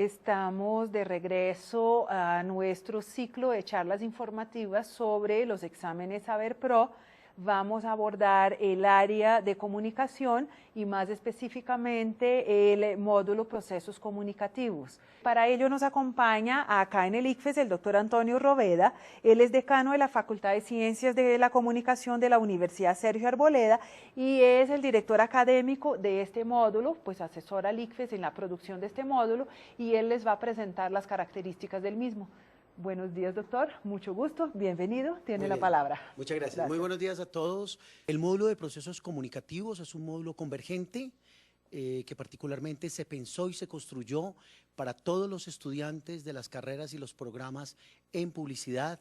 Estamos de regreso a nuestro ciclo de charlas informativas sobre los exámenes Saber Pro. Vamos a abordar el área de comunicación y más específicamente el módulo Procesos Comunicativos. Para ello nos acompaña acá en el ICFES el doctor Antonio Roveda. Él es decano de la Facultad de Ciencias de la Comunicación de la Universidad Sergio Arboleda y es el director académico de este módulo, pues asesora al ICFES en la producción de este módulo y él les va a presentar las características del mismo. Buenos días, doctor. Mucho gusto. Bienvenido. Tiene la palabra. Muchas gracias. Muy buenos días a todos. El módulo de procesos comunicativos es un módulo convergente que particularmente se pensó y se construyó para todos los estudiantes de las carreras y los programas en publicidad,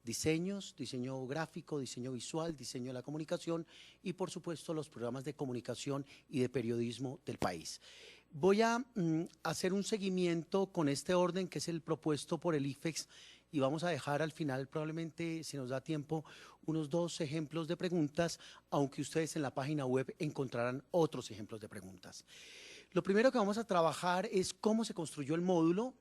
diseños, diseño gráfico, diseño visual, diseño de la comunicación y, por supuesto, los programas de comunicación y de periodismo del país. Voy a hacer un seguimiento con este orden que es el propuesto por el ICFES y vamos a dejar al final, probablemente, si nos da tiempo, unos 2 ejemplos de preguntas, aunque ustedes en la página web encontrarán otros ejemplos de preguntas. Lo primero que vamos a trabajar es cómo se construyó el módulo.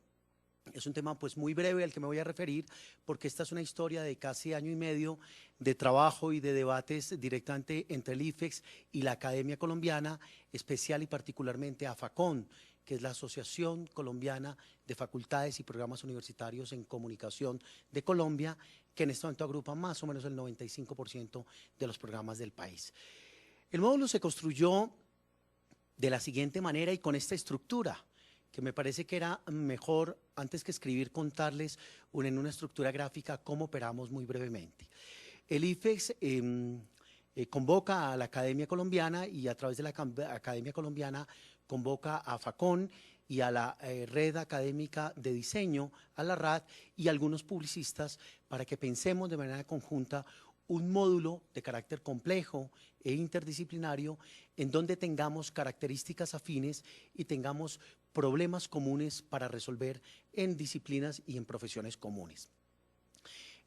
Es un tema pues muy breve al que me voy a referir porque esta es una historia de casi año y medio de trabajo y de debates directamente entre el ICFES y la Academia Colombiana, especial y particularmente AFACON, que es la Asociación Colombiana de Facultades y Programas Universitarios en Comunicación de Colombia, que en este momento agrupa más o menos el 95% de los programas del país. El módulo se construyó de la siguiente manera y con esta estructura, que me parece que era mejor, antes que escribir, contarles en una estructura gráfica cómo operamos muy brevemente. El ICFES convoca a la Academia Colombiana y a través de la Academia Colombiana convoca a FACON y a la Red Académica de Diseño, a la RAD, y algunos publicistas para que pensemos de manera conjunta un módulo de carácter complejo e interdisciplinario en donde tengamos características afines y tengamos problemas comunes para resolver en disciplinas y en profesiones comunes.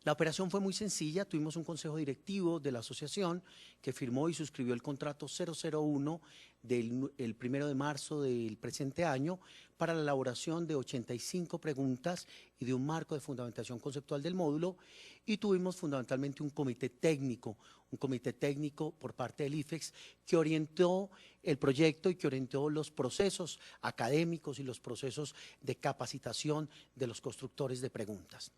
La operación fue muy sencilla, tuvimos un consejo directivo de la asociación que firmó y suscribió el contrato 001 del 1 de marzo del presente año para la elaboración de 85 preguntas y de un marco de fundamentación conceptual del módulo y tuvimos fundamentalmente un comité técnico por parte del ICFES que orientó el proyecto y que orientó los procesos académicos y los procesos de capacitación de los constructores de preguntas.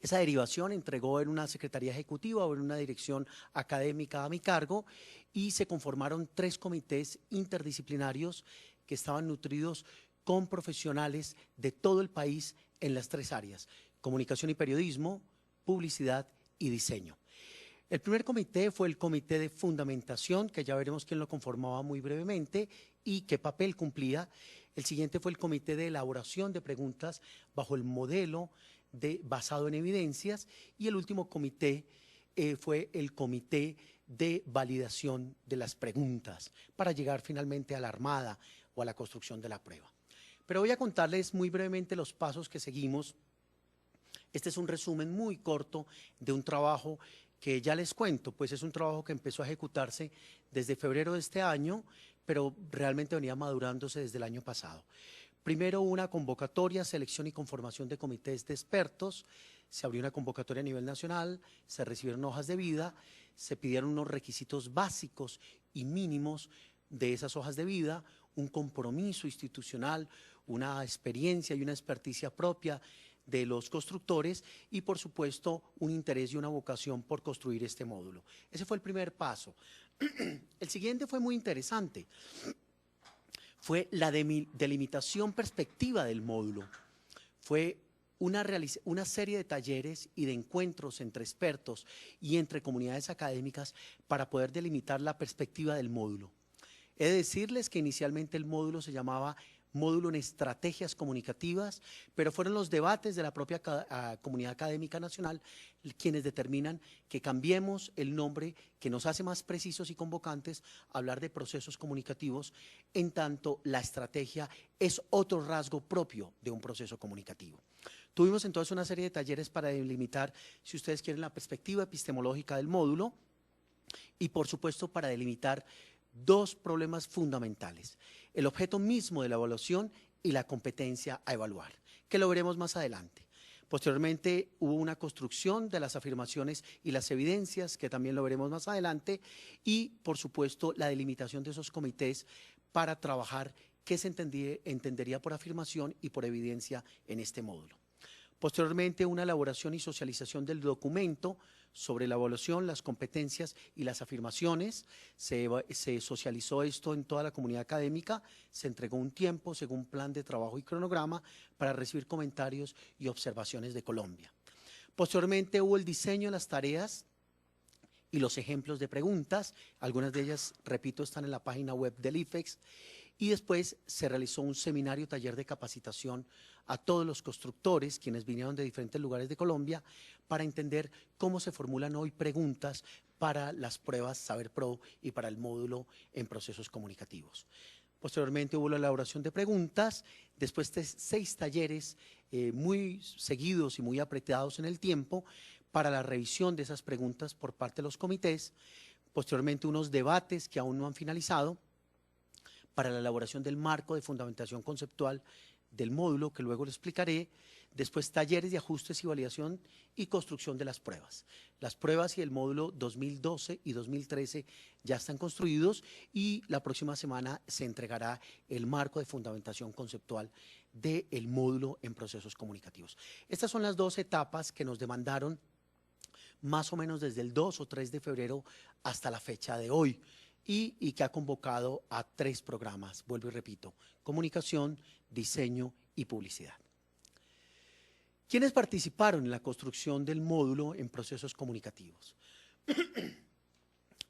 Esa derivación entregó en una secretaría ejecutiva o en una dirección académica a mi cargo y se conformaron 3 comités interdisciplinarios que estaban nutridos con profesionales de todo el país en las 3 áreas, comunicación y periodismo, publicidad y diseño. El primer comité fue el comité de fundamentación, que ya veremos quién lo conformaba muy brevemente y qué papel cumplía. El siguiente fue el comité de elaboración de preguntas bajo el modelo basado en evidencias y el último comité fue el comité de validación de las preguntas para llegar finalmente a la armada o a la construcción de la prueba. Pero voy a contarles muy brevemente los pasos que seguimos. Este es un resumen muy corto de un trabajo que ya les cuento, pues es un trabajo que empezó a ejecutarse desde febrero de este año, pero realmente venía madurándose desde el año pasado. Primero una convocatoria, selección y conformación de comités de expertos, se abrió una convocatoria a nivel nacional, se recibieron hojas de vida, se pidieron unos requisitos básicos y mínimos de esas hojas de vida, un compromiso institucional, una experiencia y una experticia propia de los constructores y por supuesto un interés y una vocación por construir este módulo. Ese fue el primer paso. El siguiente fue muy interesante. Fue la delimitación perspectiva del módulo. Fue una serie de talleres y de encuentros entre expertos y entre comunidades académicas para poder delimitar la perspectiva del módulo. He de decirles que inicialmente el módulo se llamaba módulo en estrategias comunicativas, pero fueron los debates de la propia comunidad académica nacional quienes determinan que cambiemos el nombre, que nos hace más precisos y convocantes a hablar de procesos comunicativos, en tanto la estrategia es otro rasgo propio de un proceso comunicativo. Tuvimos entonces una serie de talleres para delimitar, si ustedes quieren, la perspectiva epistemológica del módulo y por supuesto para delimitar 2 problemas fundamentales. El objeto mismo de la evaluación y la competencia a evaluar, que lo veremos más adelante. Posteriormente hubo una construcción de las afirmaciones y las evidencias, que también lo veremos más adelante, y por supuesto la delimitación de esos comités para trabajar qué se entendería por afirmación y por evidencia en este módulo. Posteriormente, una elaboración y socialización del documento sobre la evaluación, las competencias y las afirmaciones. Se socializó esto en toda la comunidad académica, se entregó un tiempo según plan de trabajo y cronograma para recibir comentarios y observaciones de Colombia. Posteriormente hubo el diseño de las tareas y los ejemplos de preguntas, algunas de ellas, repito, están en la página web del IFEX, y después se realizó un seminario taller de capacitación a todos los constructores, quienes vinieron de diferentes lugares de Colombia, para entender cómo se formulan hoy preguntas para las pruebas Saber Pro y para el módulo en procesos comunicativos. Posteriormente hubo la elaboración de preguntas, después de 6 talleres muy seguidos y muy apretados en el tiempo para la revisión de esas preguntas por parte de los comités, posteriormente unos debates que aún no han finalizado, para la elaboración del marco de fundamentación conceptual del módulo, que luego lo explicaré, después talleres de ajustes y validación y construcción de las pruebas. Las pruebas y el módulo 2012 y 2013 ya están construidos y la próxima semana se entregará el marco de fundamentación conceptual del módulo en procesos comunicativos. Estas son las 2 etapas que nos demandaron más o menos desde el 2 o 3 de febrero hasta la fecha de hoy. Y que ha convocado a 3 programas, vuelvo y repito, comunicación, diseño y publicidad. ¿Quiénes participaron en la construcción del módulo en procesos comunicativos?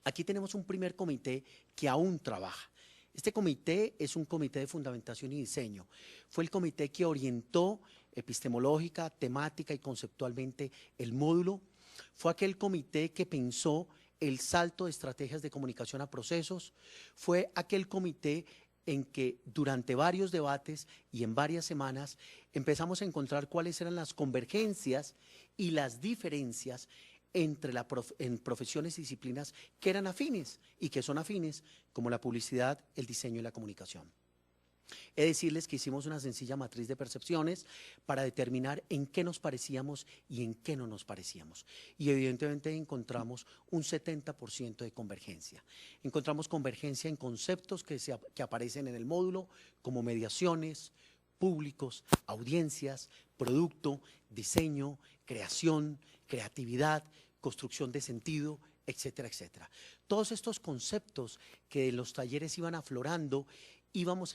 Aquí tenemos un primer comité que aún trabaja. Este comité es un comité de fundamentación y diseño. Fue el comité que orientó epistemológica, temática y conceptualmente el módulo. Fue aquel comité que pensó el salto de estrategias de comunicación a procesos. Fue aquel comité en que durante varios debates y en varias semanas empezamos a encontrar cuáles eran las convergencias y las diferencias entre en profesiones y disciplinas que eran afines y que son afines, como la publicidad, el diseño y la comunicación. He de decirles que hicimos una sencilla matriz de percepciones para determinar en qué nos parecíamos y en qué no nos parecíamos. Y evidentemente encontramos un 70% de convergencia. Encontramos convergencia en conceptos que aparecen en el módulo, como mediaciones, públicos, audiencias, producto, diseño, creación, creatividad, construcción de sentido, etcétera, etcétera. Todos estos conceptos que en los talleres iban aflorando, íbamos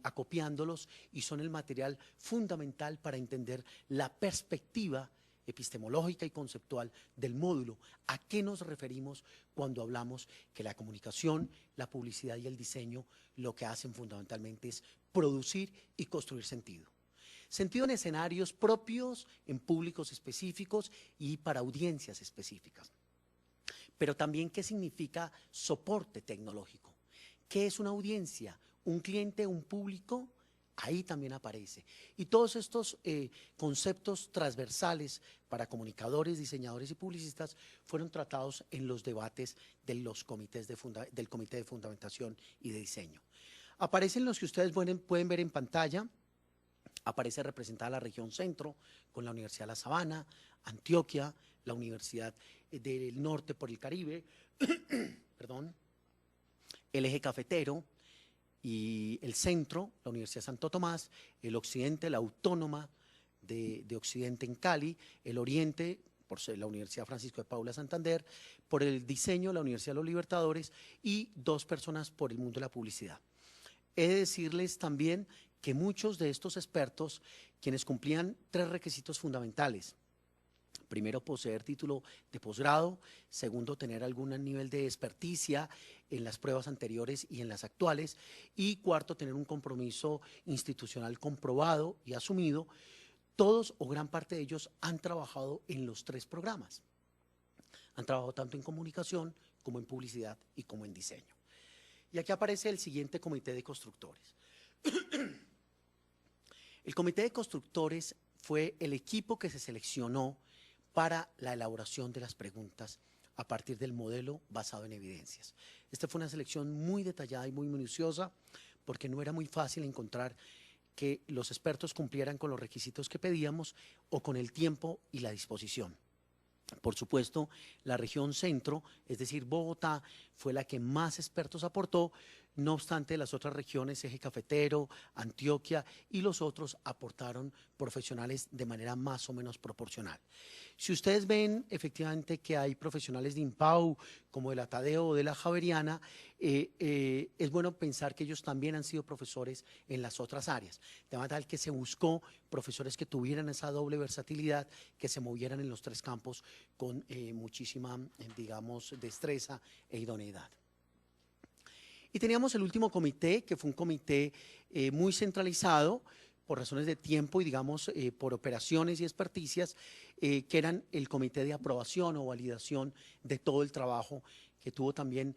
acopiándolos y son el material fundamental para entender la perspectiva epistemológica y conceptual del módulo. ¿A qué nos referimos cuando hablamos que la comunicación, la publicidad y el diseño lo que hacen fundamentalmente es producir y construir sentido? Sentido en escenarios propios, en públicos específicos y para audiencias específicas. Pero también, ¿qué significa soporte tecnológico? ¿Qué es una audiencia? ¿Un cliente, un público? Ahí también aparece. Y todos estos conceptos transversales para comunicadores, diseñadores y publicistas fueron tratados en los debates de los comités del Comité de Fundamentación y de Diseño. Aparecen los que ustedes pueden ver en pantalla. Aparece representada la región centro con la Universidad de La Sabana, Antioquia, la Universidad del Norte por el Caribe, perdón, el eje cafetero y el centro, la Universidad de Santo Tomás, el occidente, la Autónoma de Occidente en Cali, el oriente, por ser la Universidad Francisco de Paula Santander, por el diseño, la Universidad de los Libertadores y 2 personas por el mundo de la publicidad. He de decirles también que muchos de estos expertos, quienes cumplían 3 requisitos fundamentales: primero, poseer título de posgrado; segundo, tener algún nivel de experticia en las pruebas anteriores y en las actuales; y cuarto, tener un compromiso institucional comprobado y asumido. Todos o gran parte de ellos han trabajado en los 3 programas. Han trabajado tanto en comunicación como en publicidad y como en diseño. Y aquí aparece el siguiente comité de constructores. El comité de constructores fue el equipo que se seleccionó para la elaboración de las preguntas a partir del modelo basado en evidencias. Esta fue una selección muy detallada y muy minuciosa, porque no era muy fácil encontrar que los expertos cumplieran con los requisitos que pedíamos o con el tiempo y la disposición. Por supuesto, la región centro, es decir, Bogotá, fue la que más expertos aportó. No obstante, las otras regiones, Eje Cafetero, Antioquia y los otros aportaron profesionales de manera más o menos proporcional. Si ustedes ven efectivamente que hay profesionales de INPAU, como de la Tadeo o de la Javeriana, es bueno pensar que ellos también han sido profesores en las otras áreas, de manera tal que se buscó profesores que tuvieran esa doble versatilidad, que se movieran en los tres campos con muchísima, digamos, destreza e idoneidad. Y teníamos el último comité, que fue un comité muy centralizado por razones de tiempo y, digamos, por operaciones y experticias, que eran el comité de aprobación o validación de todo el trabajo, que tuvo también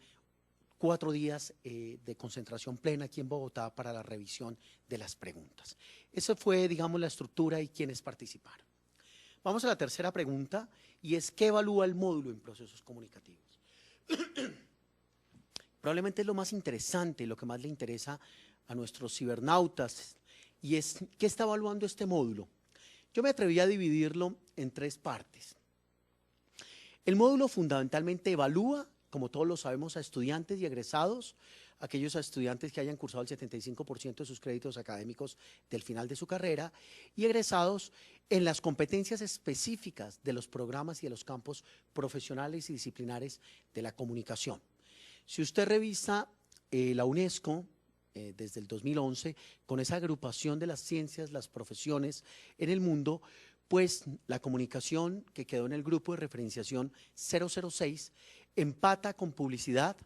4 días de concentración plena aquí en Bogotá para la revisión de las preguntas. Esa fue, digamos, la estructura y quienes participaron. Vamos a la tercera pregunta, y es ¿qué evalúa el módulo en procesos comunicativos? Probablemente es lo más interesante, lo que más le interesa a nuestros cibernautas, y es ¿qué está evaluando este módulo? Yo me atreví a dividirlo en 3 partes. El módulo fundamentalmente evalúa, como todos lo sabemos, a estudiantes y egresados, aquellos estudiantes que hayan cursado el 75% de sus créditos académicos del final de su carrera, y egresados en las competencias específicas de los programas y de los campos profesionales y disciplinares de la comunicación. Si usted revisa la UNESCO desde el 2011, con esa agrupación de las ciencias, las profesiones en el mundo, pues la comunicación, que quedó en el grupo de referenciación 006, empata con publicidad,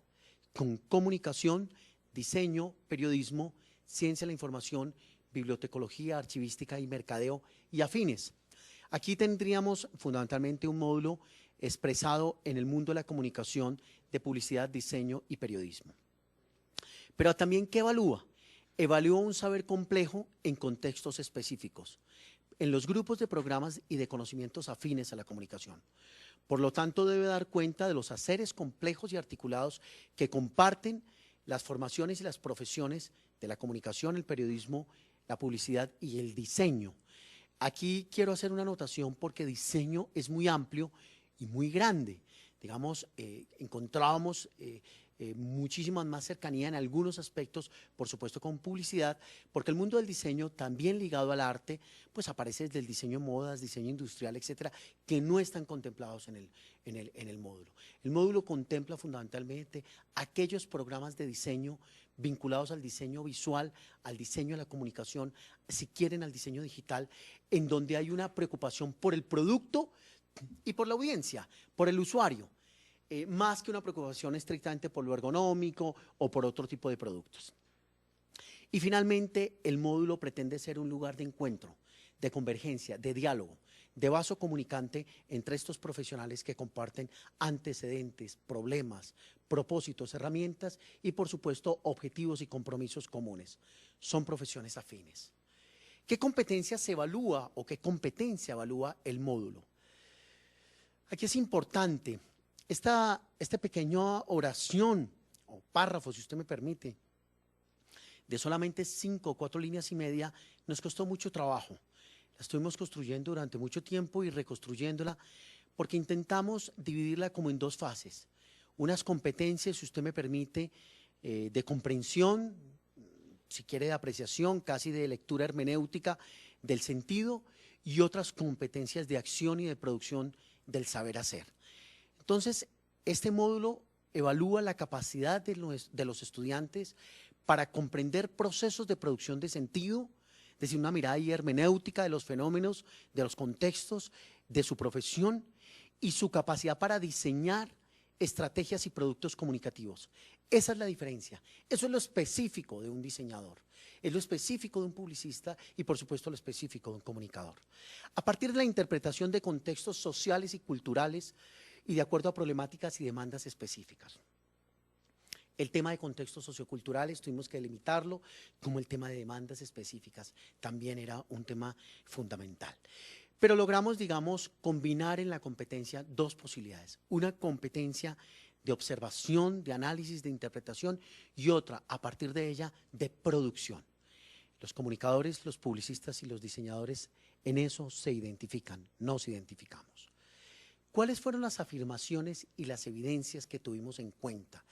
con comunicación, diseño, periodismo, ciencia de la información, bibliotecología, archivística y mercadeo y afines. Aquí tendríamos fundamentalmente un módulo expresado en el mundo de la comunicación, de publicidad, diseño y periodismo. Pero también, ¿qué evalúa? Evalúa un saber complejo en contextos específicos, en los grupos de programas y de conocimientos afines a la comunicación. Por lo tanto, debe dar cuenta de los haceres complejos y articulados que comparten las formaciones y las profesiones de la comunicación, el periodismo, la publicidad y el diseño. Aquí quiero hacer una anotación porque diseño es muy amplio y muy grande. Digamos, encontrábamos muchísima más cercanía en algunos aspectos, por supuesto con publicidad, porque el mundo del diseño, también ligado al arte, pues aparece desde el diseño de modas, diseño industrial, etcétera, que no están contemplados en el módulo. El módulo contempla fundamentalmente aquellos programas de diseño vinculados al diseño visual, al diseño de la comunicación, si quieren al diseño digital, en donde hay una preocupación por el producto y por la audiencia, por el usuario, más que una preocupación estrictamente por lo ergonómico o por otro tipo de productos. Y finalmente, el módulo pretende ser un lugar de encuentro, de convergencia, de diálogo, de vaso comunicante entre estos profesionales que comparten antecedentes, problemas, propósitos, herramientas y, por supuesto, objetivos y compromisos comunes. Son profesiones afines. ¿Qué competencia se evalúa o qué competencia evalúa el módulo? Aquí es importante esta pequeña oración o párrafo, si usted me permite, de solamente 5 o 4 líneas y media, nos costó mucho trabajo. La estuvimos construyendo durante mucho tiempo y reconstruyéndola porque intentamos dividirla como en 2 fases. Unas competencias, si usted me permite, de comprensión, si quiere de apreciación, casi de lectura hermenéutica del sentido, y otras competencias de acción y de producción del saber hacer. Entonces, este módulo evalúa la capacidad de los estudiantes para comprender procesos de producción de sentido, es decir, una mirada hermenéutica de los fenómenos, de los contextos, de su profesión y su capacidad para diseñar estrategias y productos comunicativos. Esa es la diferencia. Eso es lo específico de un diseñador, es lo específico de un publicista y, por supuesto, lo específico de un comunicador. A partir de la interpretación de contextos sociales y culturales y de acuerdo a problemáticas y demandas específicas. El tema de contextos socioculturales tuvimos que delimitarlo, como el tema de demandas específicas también era un tema fundamental. Pero logramos, digamos, combinar en la competencia 2 posibilidades. Una competencia de observación, de análisis, de interpretación y otra, a partir de ella, de producción. Los comunicadores, los publicistas y los diseñadores en eso se identifican, nos identificamos. ¿Cuáles fueron las afirmaciones y las evidencias que tuvimos en cuenta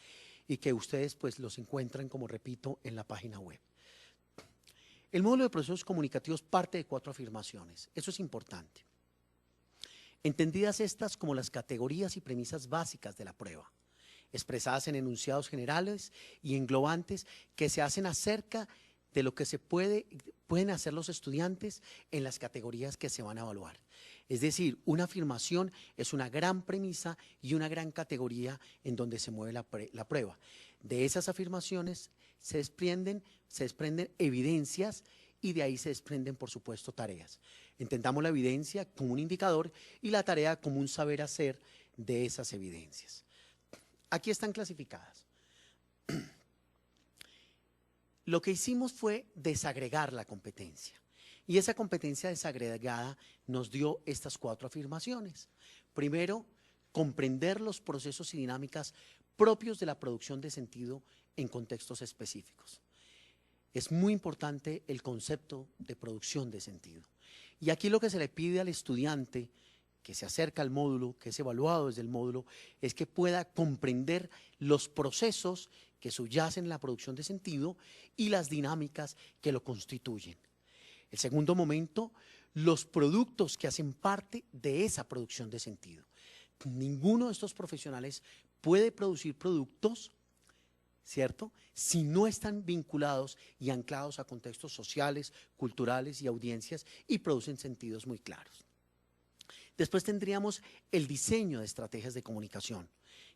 y que ustedes pues los encuentran, como repito, en la página web? El módulo de procesos comunicativos parte de 4 afirmaciones, eso es importante. Entendidas estas como las categorías y premisas básicas de la prueba, expresadas en enunciados generales y englobantes que se hacen acerca de lo que pueden hacer los estudiantes en las categorías que se van a evaluar. Es decir, una afirmación es una gran premisa y una gran categoría en donde se mueve la prueba. De esas afirmaciones se desprenden evidencias y de ahí se desprenden, por supuesto, tareas. Entendamos la evidencia como un indicador y la tarea como un saber hacer de esas evidencias. Aquí están clasificadas. Lo que hicimos fue desagregar la competencia y esa competencia desagregada nos dio estas 4 afirmaciones. Primero, comprender los procesos y dinámicas propios de la producción de sentido en contextos específicos. Es muy importante el concepto de producción de sentido. Y aquí lo que se le pide al estudiante que se acerca al módulo, que es evaluado desde el módulo, es que pueda comprender los procesos que subyacen en la producción de sentido y las dinámicas que lo constituyen. El segundo momento, los productos que hacen parte de esa producción de sentido. Ninguno de estos profesionales puede producir productos, ¿cierto?, si no están vinculados y anclados a contextos sociales, culturales y audiencias y producen sentidos muy claros. Después tendríamos el diseño de estrategias de comunicación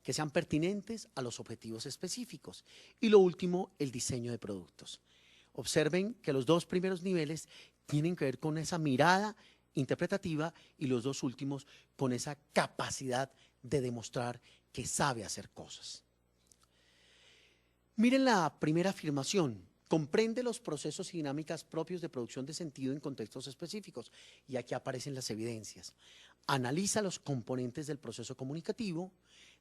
que sean pertinentes a los objetivos específicos. Y lo último, el diseño de productos. Observen que los 2 primeros niveles tienen que ver con esa mirada interpretativa y los 2 últimos con esa capacidad de demostrar que sabe hacer cosas. Miren la primera afirmación. Comprende los procesos y dinámicas propios de producción de sentido en contextos específicos. Y aquí aparecen las evidencias. Analiza los componentes del proceso comunicativo,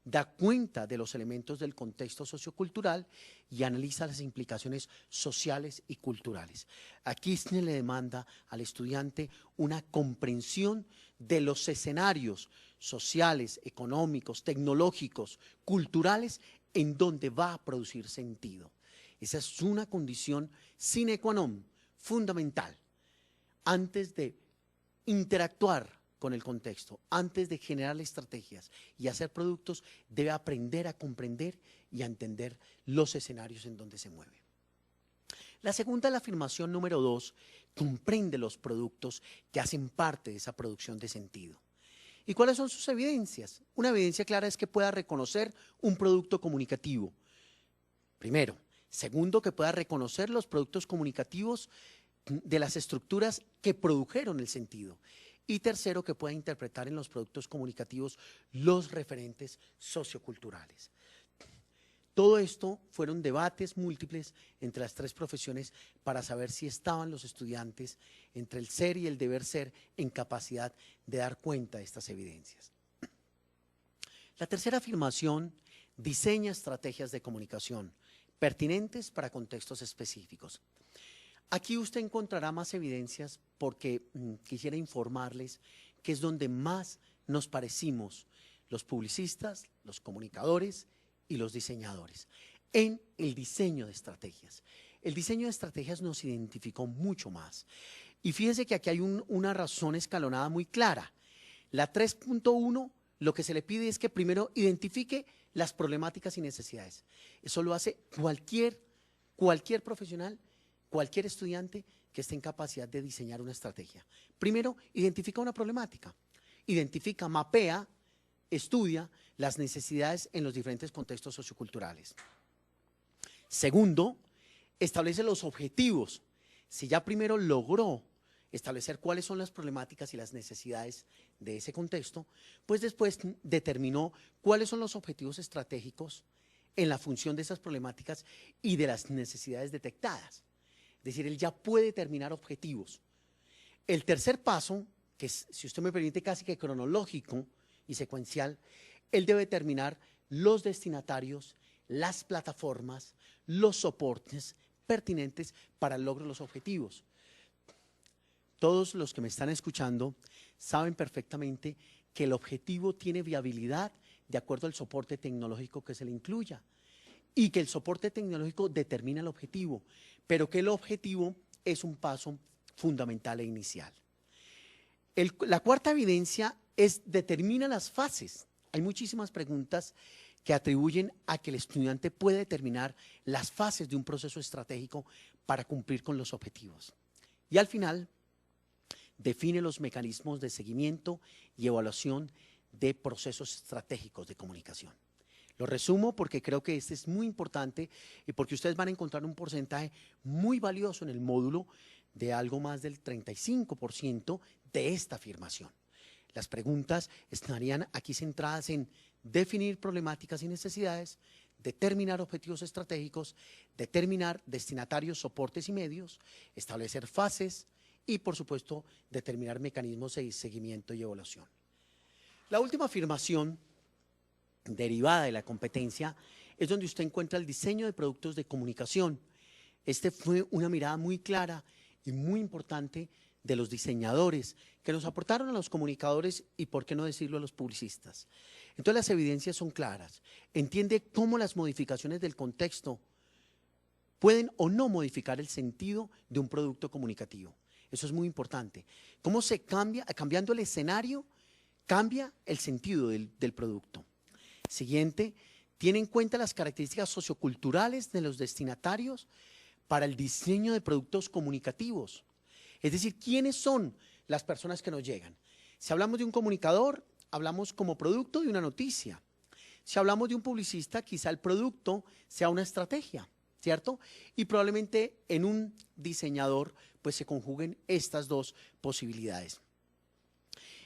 da cuenta de los elementos del contexto sociocultural y analiza las implicaciones sociales y culturales. Aquí se le demanda al estudiante una comprensión de los escenarios sociales, económicos, tecnológicos, culturales en donde va a producir sentido. Esa es una condición sine qua non, fundamental. Antes de interactuar con el contexto, antes de generar estrategias y hacer productos, debe aprender a comprender y a entender los escenarios en donde se mueve. La segunda, la afirmación número 2, comprende los productos que hacen parte de esa producción de sentido. ¿Y cuáles son sus evidencias? Una evidencia clara es que pueda reconocer un producto comunicativo. Primero. Segundo, que pueda reconocer los productos comunicativos de las estructuras que produjeron el sentido. Y tercero, que pueda interpretar en los productos comunicativos los referentes socioculturales. Todo esto fueron debates múltiples entre las 3 profesiones para saber si estaban los estudiantes entre el ser y el deber ser en capacidad de dar cuenta de estas evidencias. La tercera afirmación, diseña estrategias de comunicación pertinentes para contextos específicos. Aquí usted encontrará más evidencias porque quisiera informarles que es donde más nos parecimos los publicistas, los comunicadores y los diseñadores, en el diseño de estrategias. El diseño de estrategias nos identificó mucho más. Y fíjense que aquí hay una razón escalonada muy clara. La 3.1, lo que se le pide es que primero identifique las problemáticas y necesidades. Eso lo hace cualquier profesional, cualquier estudiante que esté en capacidad de diseñar una estrategia. Primero, identifica una problemática, identifica, mapea, estudia las necesidades en los diferentes contextos socioculturales. Segundo, establece los objetivos. Si ya primero logró establecer cuáles son las problemáticas y las necesidades de ese contexto, pues después determinó cuáles son los objetivos estratégicos en la función de esas problemáticas y de las necesidades detectadas. Es decir, él ya puede determinar objetivos. El tercer paso, que es, si usted me permite, casi que cronológico y secuencial, él debe determinar los destinatarios, las plataformas, los soportes, pertinentes para el logro de los objetivos. Todos los que me están escuchando saben perfectamente que el objetivo tiene viabilidad de acuerdo al soporte tecnológico que se le incluya y que el soporte tecnológico determina el objetivo, pero que el objetivo es un paso fundamental e inicial. La cuarta evidencia determina las fases. Hay muchísimas preguntas que atribuyen a que el estudiante puede determinar las fases de un proceso estratégico para cumplir con los objetivos. Y al final, define los mecanismos de seguimiento y evaluación de procesos estratégicos de comunicación. Lo resumo porque creo que este es muy importante y porque ustedes van a encontrar un porcentaje muy valioso en el módulo de algo más del 35% de esta afirmación. Las preguntas estarían aquí centradas en definir problemáticas y necesidades, determinar objetivos estratégicos, determinar destinatarios, soportes y medios, establecer fases y, por supuesto, determinar mecanismos de seguimiento y evaluación. La última afirmación derivada de la competencia es donde usted encuentra el diseño de productos de comunicación. Este fue una mirada muy clara y muy importante de los diseñadores que nos aportaron a los comunicadores y, por qué no decirlo, a los publicistas. Entonces las evidencias son claras. Entiende cómo las modificaciones del contexto pueden o no modificar el sentido de un producto comunicativo. Eso es muy importante. Cómo se cambia, cambiando el escenario, cambia el sentido del producto. Siguiente, tiene en cuenta las características socioculturales de los destinatarios para el diseño de productos comunicativos. Es decir, ¿quiénes son las personas que nos llegan? Si hablamos de un comunicador, hablamos como producto de una noticia. Si hablamos de un publicista, quizá el producto sea una estrategia, ¿cierto? Y probablemente en un diseñador pues se conjuguen estas dos posibilidades.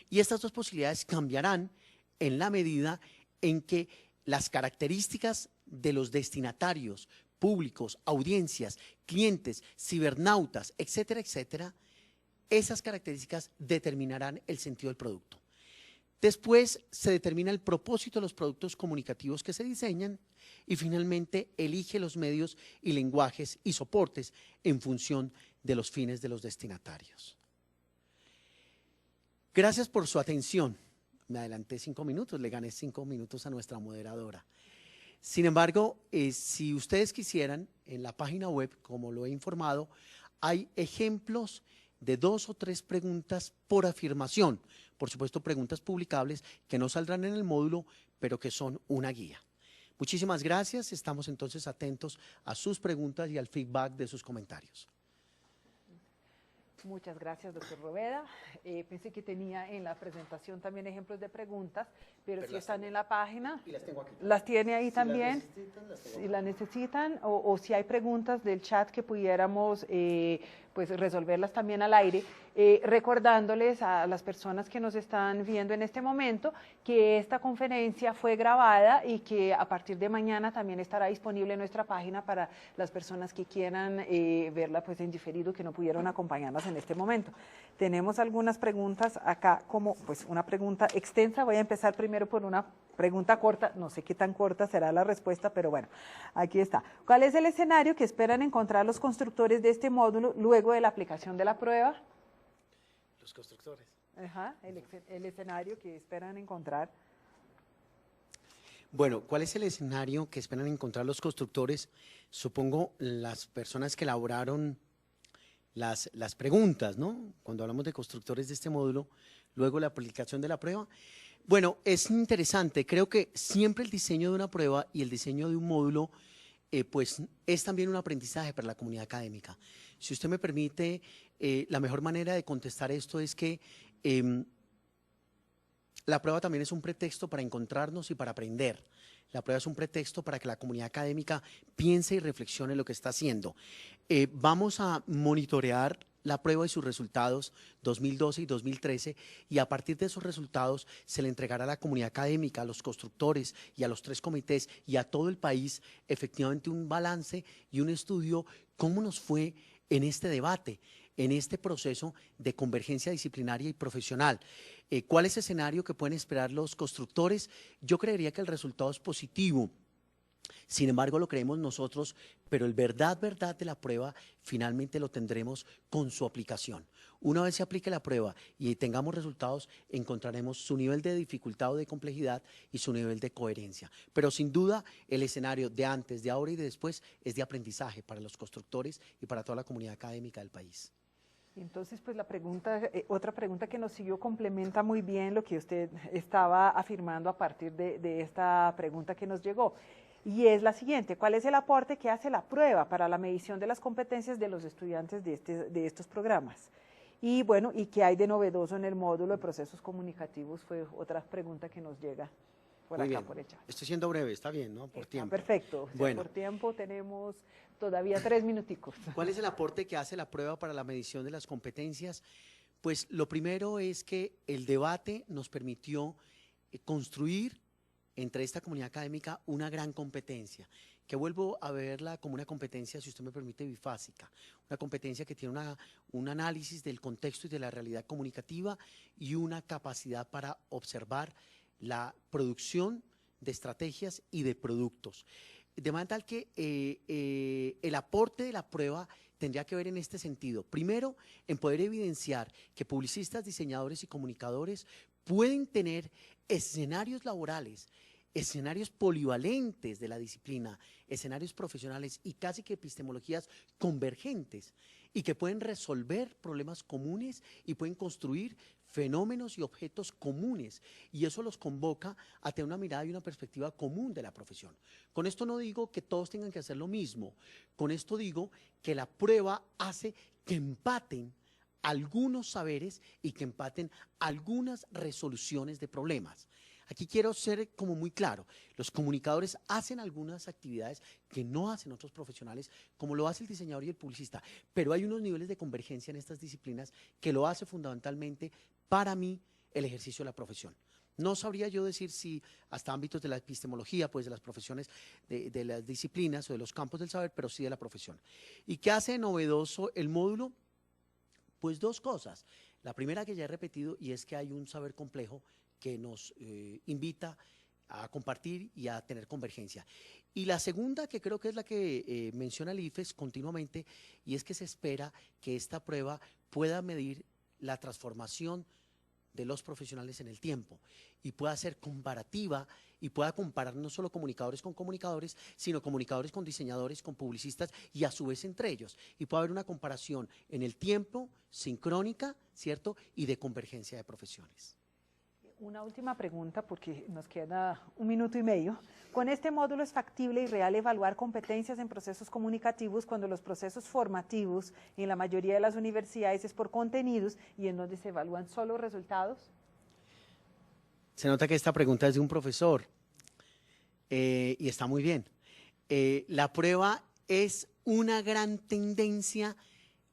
Y estas dos posibilidades cambiarán en la medida en que las características de los destinatarios, públicos, audiencias, clientes, cibernautas, etcétera, etcétera, esas características determinarán el sentido del producto. Después se determina el propósito de los productos comunicativos que se diseñan y finalmente elige los medios y lenguajes y soportes en función de los fines de los destinatarios. Gracias por su atención. Me adelanté 5 minutos, le gané 5 minutos a nuestra moderadora. Sin embargo, si ustedes quisieran, en la página web, como lo he informado, hay ejemplos de 2 o 3 preguntas por afirmación. Por supuesto, preguntas publicables que no saldrán en el módulo, pero que son una guía. Muchísimas gracias. Estamos entonces atentos a sus preguntas y al feedback de sus comentarios. Muchas gracias, doctor Roveda. Pensé que tenía en la presentación también ejemplos de preguntas, pero si están en la página, y las tengo aquí. las tiene ahí Si también. si las necesitan o si hay preguntas del chat que pudiéramos pues resolverlas también al aire, recordándoles a las personas que nos están viendo en este momento que esta conferencia fue grabada y que a partir de mañana también estará disponible en nuestra página para las personas que quieran verla pues en diferido, que no pudieron acompañarnos en este momento. Tenemos algunas preguntas acá, como pues una pregunta extensa. Voy a empezar primero por una pregunta corta, no sé qué tan corta será la respuesta, pero bueno, aquí está. ¿Cuál es el escenario que esperan encontrar los constructores de este módulo luego de la aplicación de la prueba? Los constructores. Ajá, el escenario que esperan encontrar. Bueno, ¿cuál es el escenario que esperan encontrar los constructores? Supongo las personas que elaboraron las preguntas, ¿no? Cuando hablamos de constructores de este módulo, luego la aplicación de la prueba. Bueno, es interesante. Creo que siempre el diseño de una prueba y el diseño de un módulo pues es también un aprendizaje para la comunidad académica. Si usted me permite, la mejor manera de contestar esto es que la prueba también es un pretexto para encontrarnos y para aprender. La prueba es un pretexto para que la comunidad académica piense y reflexione lo que está haciendo. Vamos a monitorear la prueba y sus resultados 2012 y 2013 y a partir de esos resultados se le entregará a la comunidad académica, a los constructores y a los 3 comités y a todo el país efectivamente un balance y un estudio cómo nos fue en este debate, en este proceso de convergencia disciplinaria y profesional. ¿Cuál es el escenario que pueden esperar los constructores? Yo creería que el resultado es positivo. Sin embargo, lo creemos nosotros, pero el verdad de la prueba finalmente lo tendremos con su aplicación. Una vez se aplique la prueba y tengamos resultados, encontraremos su nivel de dificultad o de complejidad y su nivel de coherencia. Pero sin duda, el escenario de antes, de ahora y de después es de aprendizaje para los constructores y para toda la comunidad académica del país. Entonces, pues la pregunta, otra pregunta que nos siguió complementa muy bien lo que usted estaba afirmando a partir de esta pregunta que nos llegó. Y es la siguiente: ¿cuál es el aporte que hace la prueba para la medición de las competencias de los estudiantes de estos programas? Y bueno, ¿y qué hay de novedoso en el módulo de procesos comunicativos? Fue otra pregunta que nos llega por Muy acá, bien. por el chat. Estoy siendo breve, está bien, ¿no? Por tiempo. Perfecto. O sea, bueno. Por tiempo tenemos todavía 3 minuticos. ¿Cuál es el aporte que hace la prueba para la medición de las competencias? Pues lo primero es que el debate nos permitió construir entre esta comunidad académica una gran competencia, que vuelvo a verla como una competencia, si usted me permite, bifásica, una competencia que tiene un análisis del contexto y de la realidad comunicativa y una capacidad para observar la producción de estrategias y de productos. De manera tal que el aporte de la prueba tendría que ver en este sentido. Primero, en poder evidenciar que publicistas, diseñadores y comunicadores pueden tener escenarios laborales, escenarios polivalentes de la disciplina, escenarios profesionales y casi que epistemologías convergentes, y que pueden resolver problemas comunes y pueden construir fenómenos y objetos comunes, y eso los convoca a tener una mirada y una perspectiva común de la profesión. Con esto no digo que todos tengan que hacer lo mismo, con esto digo que la prueba hace que empaten algunos saberes y que empaten algunas resoluciones de problemas. Aquí quiero ser como muy claro: los comunicadores hacen algunas actividades que no hacen otros profesionales, como lo hace el diseñador y el publicista, pero hay unos niveles de convergencia en estas disciplinas que lo hace fundamentalmente, para mí, el ejercicio de la profesión. No sabría yo decir si hasta ámbitos de la epistemología, pues de las profesiones, de las disciplinas o de los campos del saber, pero sí de la profesión. ¿Y qué hace novedoso el módulo? Pues dos cosas. La primera, que ya he repetido, y es que hay un saber complejo que nos invita a compartir y a tener convergencia. Y la segunda, que creo que es la que menciona el IFES continuamente, y es que se espera que esta prueba pueda medir la transformación de los profesionales en el tiempo y pueda ser comparativa y pueda comparar no solo comunicadores con comunicadores, sino comunicadores con diseñadores, con publicistas y a su vez entre ellos. Y pueda haber una comparación en el tiempo, sincrónica, ¿cierto? Y de convergencia de profesiones. Una última pregunta, porque nos queda 1 minuto y medio. ¿Con este módulo es factible y real evaluar competencias en procesos comunicativos cuando los procesos formativos en la mayoría de las universidades es por contenidos y en donde se evalúan solo resultados? Se nota que esta pregunta es de un profesor y está muy bien. La prueba es una gran tendencia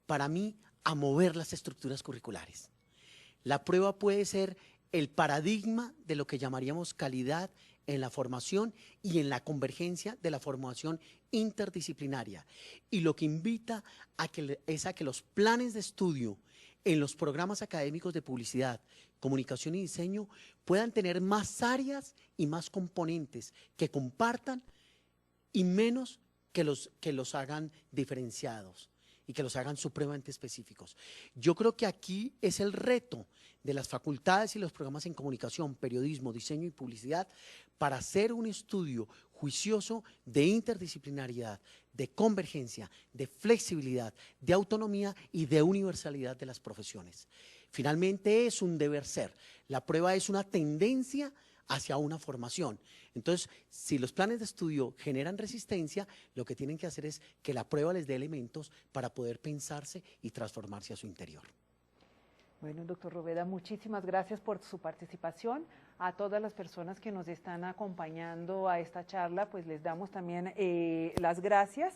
para mí a mover las estructuras curriculares. La prueba puede ser el paradigma de lo que llamaríamos calidad en la formación y en la convergencia de la formación interdisciplinaria. Y lo que invita es a que los planes de estudio en los programas académicos de publicidad, comunicación y diseño puedan tener más áreas y más componentes que compartan y menos que los hagan diferenciados y que los hagan supremamente específicos. Yo creo que aquí es el reto de las facultades y los programas en comunicación, periodismo, diseño y publicidad para hacer un estudio juicioso de interdisciplinariedad, de convergencia, de flexibilidad, de autonomía y de universalidad de las profesiones. Finalmente es un deber ser. La prueba es una tendencia hacia una formación. Entonces, si los planes de estudio generan resistencia, lo que tienen que hacer es que la prueba les dé elementos para poder pensarse y transformarse a su interior. Bueno, doctor Roveda, muchísimas gracias por su participación. A todas las personas que nos están acompañando a esta charla, pues les damos también las gracias.